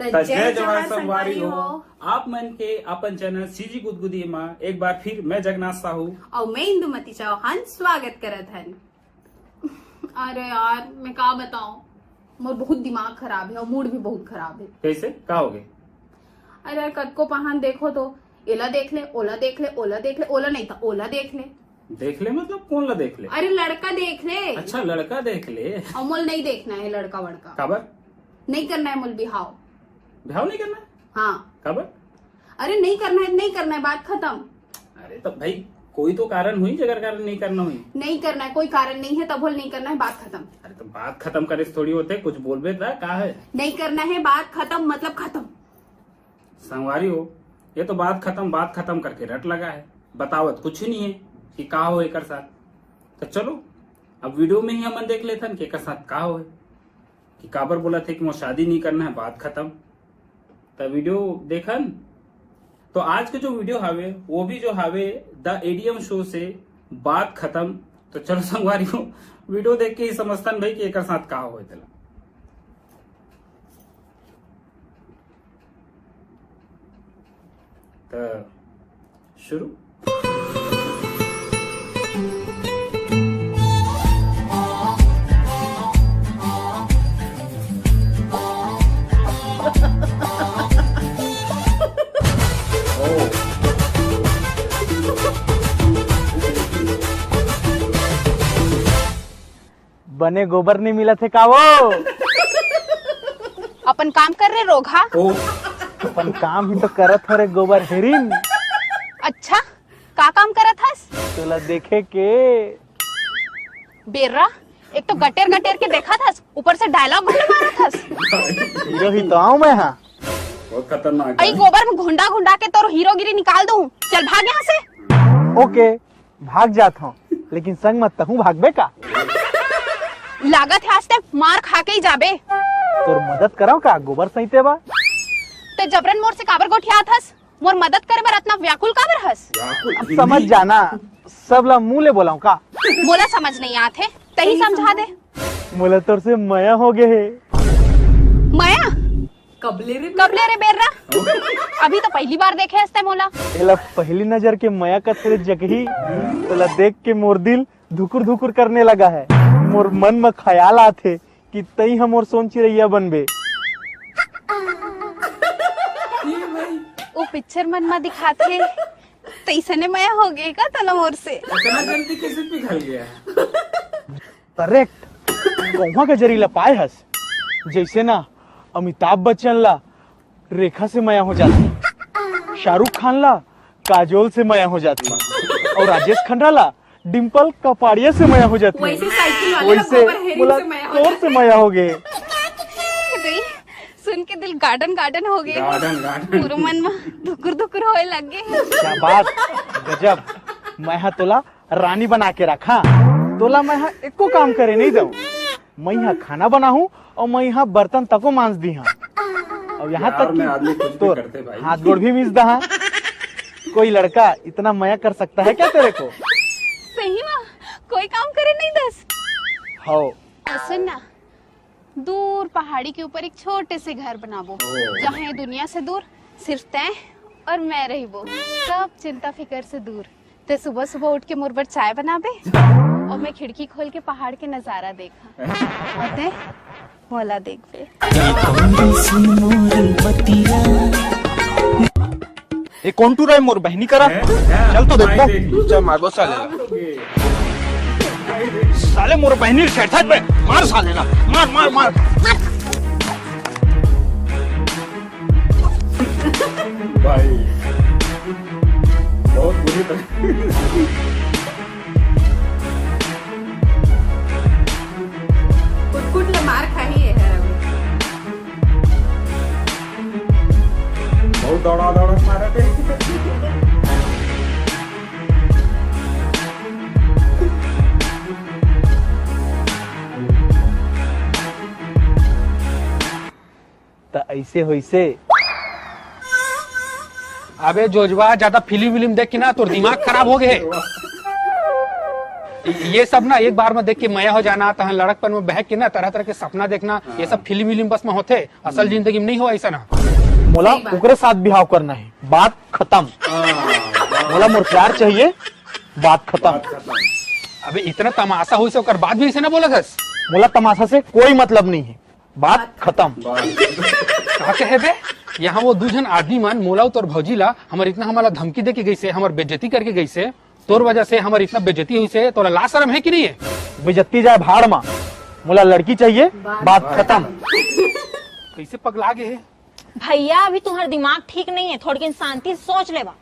तो जय जवाहर संगवारी हो। आप मन के अपन चैनल सीजी गुदगुदी में एक बार फिर मैं जगन्नाथ साहू और मैं इंदुमती चौहान स्वागत करत हन। अरे यार मैं का बताऊं, मोर बहुत दिमाग खराब है और मूड भी बहुत खराब है। कैसे का हो गए? अरे यार कद को पहान देखो तो एला देख ले, ओला देख ले, ओला देख ले, ओला नहीं था ओला देख ले। देख ले मतलब कौन ला देख ले? अरे लड़का देख ले। अच्छा लड़का देख ले। और मोल नहीं देखना है लड़का वड़का। खबर नहीं करना है मोल बिहाव। बिहाव नहीं करना है? हाँ खबर? अरे नहीं करना है, नहीं करना है, बात खत्म। अरे तो भाई कोई तो कारण हुई जगह कारण नहीं करना हुई। नहीं करना है, कोई कारण नहीं है तब बोल नहीं करना है, बात खत्म। अरे तो बात खत्म करे से थोड़ी होते, कुछ बोलबे था का है? नहीं करना है, बात खत्म मतलब खत्म। संगवारी हो, ये तो बात खत्म करके रट लगा है। बतावत कुछ नहीं है कि का हो एक साथ। तो चलो अब वीडियो में ही हम देख लेते हैं कि एक साथ का हो है कि काबर बोला थे कि वो शादी नहीं करना है, बात खत्म। तो वीडियो देखन तो आज के जो वीडियो हावे वो भी जो हावे द एडीएम शो से बात खत्म। तो चलो संगवारी हो वीडियो देख के ही समझतन भाई कि एक साथ का हो तेला। तो शुरू। बने गोबर नहीं मिला थे का वो? अपन काम कर रहे रोगा। अपन काम ही तो करत हो रे गोबर हेरिन। अच्छा का काम करत हस? तोला देखे के बेर्रा एक तो गटेर गटेर के देखा था, ऊपर से डायलॉग मारा था। हीरो ही तो आऊं मैं। हाँ बहुत खतरनाक अरे गोबर में घुंडा घुंडा के तो हीरोगिरी निकाल दूं। चल भाग यहाँ से। ओके भाग जाता हूँ, लेकिन संग मत हूँ भागबे का। लागत है आज तक मार खा के ही जाबे। तोर मदद कराओ का गोबर सहिते बा? तो जबरन मोर से काबर गोठिया थस, मोर मदद करे बर इतना व्याकुल काबर हस? अब समझ जाना, सब ला मुंह ले बोलाऊं का? मोला समझ नहीं आते, तही समझा दे। मोला तोर से मया हो गए है। मया कबले रे बेर्रा। अभी तो पहली बार देखे हस्ते मोला। एला पहली नजर के मया का तेरे जगही तोला देख के मोर दिल धुकुर धुकुर करने लगा है। मोर मन में ख्याल आते कि तई हम और सोन चिड़ैया बनबे। वो पिक्चर मन में दिखाते तैसने मया हो गए का तला मोर से। इतना जल्दी कैसे पिघल गया? करेक्ट कौवा का जरीला पाए हस। जैसे ना अमिताभ बच्चन ला रेखा से मया हो जाती, शाहरुख खान ला काजोल से मया हो जाती, और राजेश खन्ना ला डिम्पल कपाड़िया से मया हो जाती। वैसे बोला तोर से मया हो गए। सुन के दिल गार्डन गार्डन हो गए। गार्डन पूरा मन में धुकुर धुकुर होए लग गए। क्या बात, गजब। मैं तोला रानी बना के रखा, तोला मैं एको काम करे नहीं दूं। मैं यहाँ खाना बनाऊं और मैं यहाँ बर्तन तको मांज दी हाँ, और यहाँ तक कि तो हाथ गोड़ भी मीस दा। कोई लड़का इतना मया कर सकता है क्या तेरे को? सही में कोई काम करे नहीं दस। हो सुन ना, दूर पहाड़ी के ऊपर एक छोटे से घर बनाबो, जहाँ ये दुनिया से दूर सिर्फ तय और मैं रही वो, सब चिंता फिकर से दूर। ते सुबह सुबह उठ के मुर्बर चाय बनाबे और मैं खिड़की खोल के पहाड़ के नजारा देखा और ते मोला देख बे। ये कौन टूर है मोर बहनी करा? चल तो देखो। चल मार बो साले मोर बहनी सेठत पे मार साले ना, मार मार मार। भाई बहुत बुरी तरह कुट मार खाही है बहुत दौड़ा दौड़ा मारा थे। तो ऐसे होइसे अबे जोजवा ज्यादा फिल्म देख के ना तो दिमाग खराब हो गए। ये सब ना एक बार में देख के मया हो जाना, तहन लड़कपन में बहक के ना तरह तरह के सपना देखना, ये सब फिल्म विल्म बस में होते, असल जिंदगी में नहीं हो ऐसा ना। मोला ओकरे साथ बिहाव करना है, बात खत्म। मोला मोर प्यार चाहिए, बात खत्म। अबे इतना तमाशा हुई से ओकर बाद भी ऐसे ना बोला था। मोला तमाशा से कोई मतलब नहीं है, बात खत्म। कहा कहे बे, यहाँ वो दूजन आदमी मन मोला और भौजी ला हमार इतना हमारा धमकी दे के गई से, हमार बेइज्जती करके गई से, तोर वजह से हमार इतना बेइज्जती हुई से, तोला लाज शर्म है कि नहीं है? बेइज्जती जाए भाड़ में, मोला लड़की चाहिए, बात खत्म। कैसे पगला गए है? भैया अभी तुम्हारा दिमाग ठीक नहीं है, थोड़ी शांति से सोच लेवा।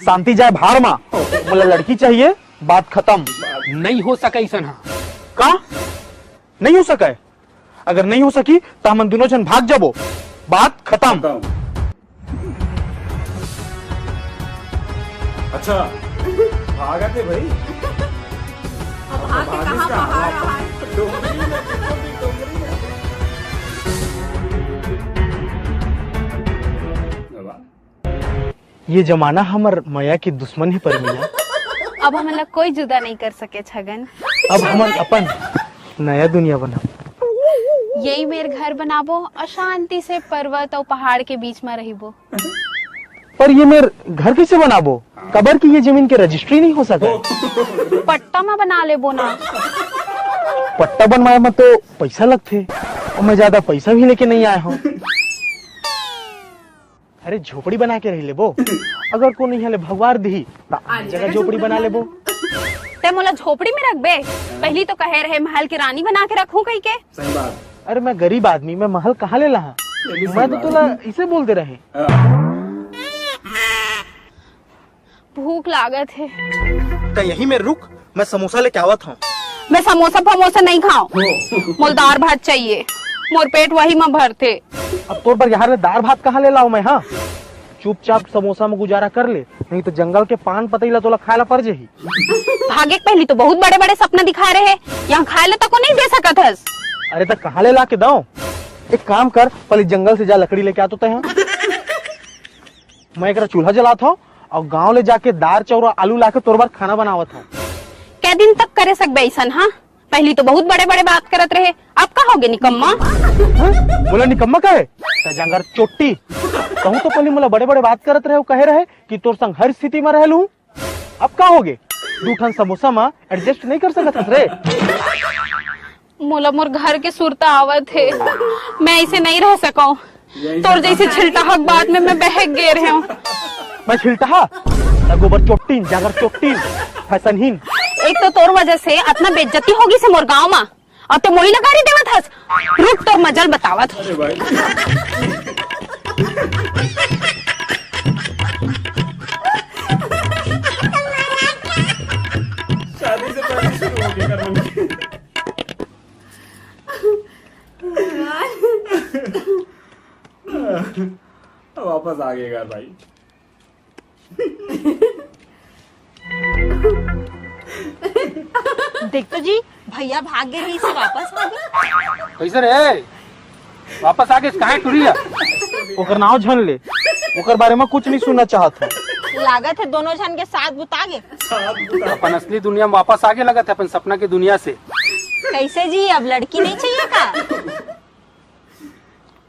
शांति जाए भाड़ में, मोला लड़की चाहिए, बात खत्म। नहीं हो सका ऐसा ना। का नहीं हो सका है? अगर नहीं हो सकी तो हम दोनों जन भाग जाबो, बात खत्म। अच्छा भागा थे भाई। अब आके कहाँ पहाड़ रहा है? ये जमाना हमर मया की दुश्मन ही पर मिला। अब हम लोग कोई जुदा नहीं कर सके छगन। अब हम अपन नया दुनिया बना। यही मेरे घर बनाबो और शांति से पर्वत और पहाड़ के बीच में रहिबो। पर ये मेरे घर कैसे बनाबो? कबर की ये जमीन के रजिस्ट्री नहीं हो सका। पट्टा में बना लेबो ना। पट्टा बनवाए में तो पैसा लगते और मैं ज्यादा पैसा भी लेके नहीं आया हूँ। अरे झोपड़ी बना के रह लेबो, अगर को नहीं हले भगवार दी जगह झोपड़ी बना लेबो। ते मोला झोपड़ी में रख बे, पहली तो कहे रहे महल की रानी बना के रखूं कहीं के। सही बात। अरे मैं गरीब आदमी, मैं महल कहाँ ले ला? मैं तो तुला इसे बोलते रहे। भूख लागत है। तो यही में रुक, मैं समोसा लेके आवत हूँ। मैं समोसा फमोसा नहीं खाऊं, मोल दाल भात चाहिए, मोर पेट वही में भरते। अब तोर पर यहाँ दाल भात कहाँ ले लाऊं मैं? हाँ चुपचाप समोसा में गुजारा कर ले, नहीं तो जंगल के पान पतैला तोला खाए ला पड़ जाही। भागे पहली तो बहुत बड़े बड़े सपने दिखा रहे, यहाँ खाए ला तक नहीं दे सकत हस। अरे तक कहाँ ले ला के दो? एक काम कर, पहले जंगल से जा लकड़ी लेके आते हैं। मैं एक चूल्हा जलाता हूँ और गाँव ले जाके दाल चाउर आलू ला के तोर बार खाना बनावत हूँ। कै दिन तक करे सकबे ऐसन? हाँ पहली तो बहुत बड़े बड़े बात करत रहे, अब का होगे निकम्मा? बोला निकम्मा का है जंगर चोटी कहूँ तो पहले मोला बड़े बड़े बात करत रहे, कहे रहे कि तोर संग हर स्थिति में रह लूं। अब का होगे? दू ठन समोसा में एडजस्ट नहीं कर सकत रे। मोला मोर घर के सुरता आवत है, मैं ऐसे नहीं रह सकूं। तोर जैसे छिलटाहक बात में मैं बहक गे रहे हूँ। मैं छिलटाहा गोबर चोटी जागर चोटी फैशनहीन। एक तो तोर वजह से इतना बेइज्जती होगी से मोर गाँव में, और तो मोही नगारी देवत हस। रुक तोर मजल बतावत। अरे भाई शादी से पहले शुरू हो गया करना। वापस आ गएगा भाई। देख तो जी भैया भाग गए रही से वापस आ गए। कैसे रे वापस आके कहा टूरी है? ओकर नाव झन ले, ओकर बारे में कुछ नहीं सुनना चाहत हूँ। लागत है दोनों जन के साथ बुता गए। अपन असली दुनिया में वापस आके लगा था, अपन सपना की दुनिया से। कैसे जी, अब लड़की नहीं चाहिए का?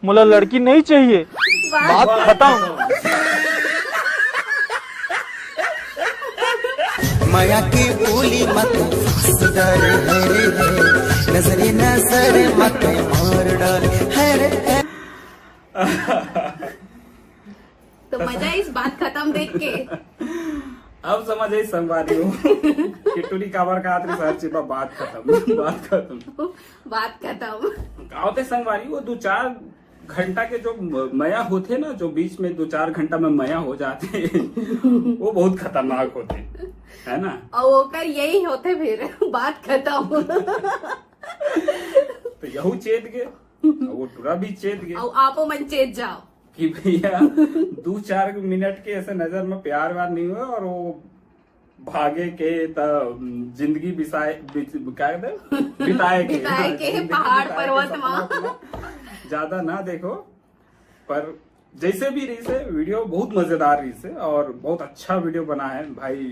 मोला लड़की नहीं चाहिए, बात खत्म। माया की बोली मत सुधर नजरे नजर मत मार डाल है। तो मजा इस बात खत्म देख के। अब समझ आई संवादी हूँ कि टूरी काबर का आतरी हर चीज बात खत्म, बात खत्म, बात खत्म। गाँव के संगवारी वो 2-4 घंटा के जो मया होते ना, जो बीच में 2-4 घंटा में मया हो जाते वो बहुत खतरनाक होते है ना। और ओकर यही होते फिर बात खत्म। तो यहू चेत गए, वो टूरा भी चेत गए और आपो मन चेत जाओ कि भैया 2-4 मिनट के ऐसे नजर में प्यार व्यार नहीं हुआ और वो भागे के जिंदगी बिताए के पहाड़ पर्वत में। ज्यादा ना देखो, पर जैसे भी रही से वीडियो बहुत मजेदार रही से और बहुत अच्छा वीडियो बना है भाई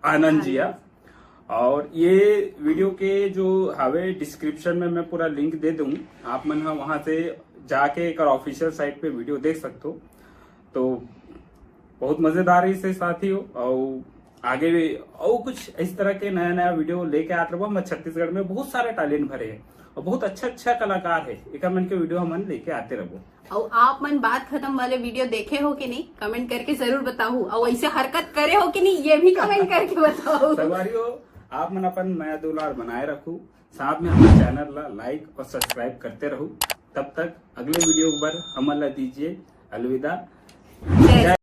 आनंद जी। और ये वीडियो के जो हवे डिस्क्रिप्शन में मैं पूरा लिंक दे दूं, आप मन वहां से जाके एक ऑफिशियल साइट पे वीडियो देख सकते हो। तो बहुत मजेदार है से साथियों, और आगे भी और कुछ इस तरह के नया नया वीडियो लेके आते रहो। हम छत्तीसगढ़ में बहुत सारे टैलेंट भरे हैं और बहुत अच्छा कलाकार है, एक मन के वीडियो हम लेके आते रहो। और आप मन बात खत्म वाले वीडियो देखे हो कि नहीं, कमेंट करके जरूर बताओ। और ऐसे हरकत करे हो कि नहीं, ये भी कमेंट करके बताओ। संगवारियों, आप मन अपन नया दुलार बनाए रखो, साथ में हमारे चैनल ला लाइक और सब्सक्राइब करते रहो। तब तक अगले वीडियो पर हमला दीजिए अलविदा। जय